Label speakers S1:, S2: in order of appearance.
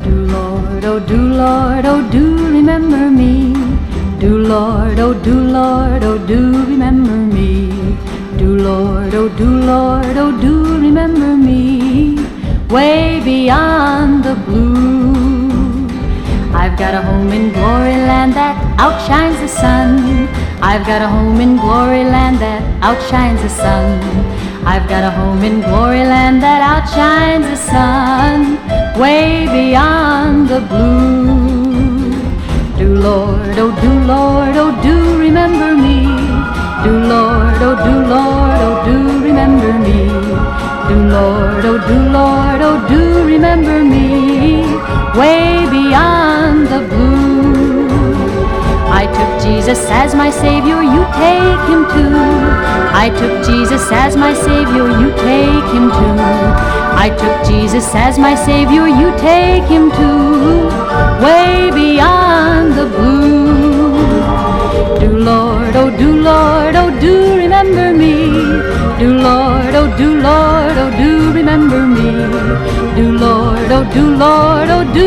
S1: Do Lord, oh do Lord, oh do remember me. Do Lord, oh do Lord, oh do remember me. Do Lord, oh do Lord, oh do remember me. Way beyond the blue, I've got a home in glory land that outshines the sun. I've got a home in glory land that outshines the sun. I've got a home in glory land that outshines the sun. Way beyond the blue. Do Lord, oh do Lord, oh do remember me. Do Lord, oh do Lord, oh do remember me. Do Lord, oh do Lord, oh do remember me. Way beyond the blue. I took Jesus as my Savior, you take Him too. I took Jesus as my Savior, you take Him too. I took Jesus as my Savior, you take Him too. Way beyond the blue. Do Lord, oh do Lord, oh do remember me. Do Lord, oh do Lord, oh do remember me. Do Lord, oh do Lord, oh do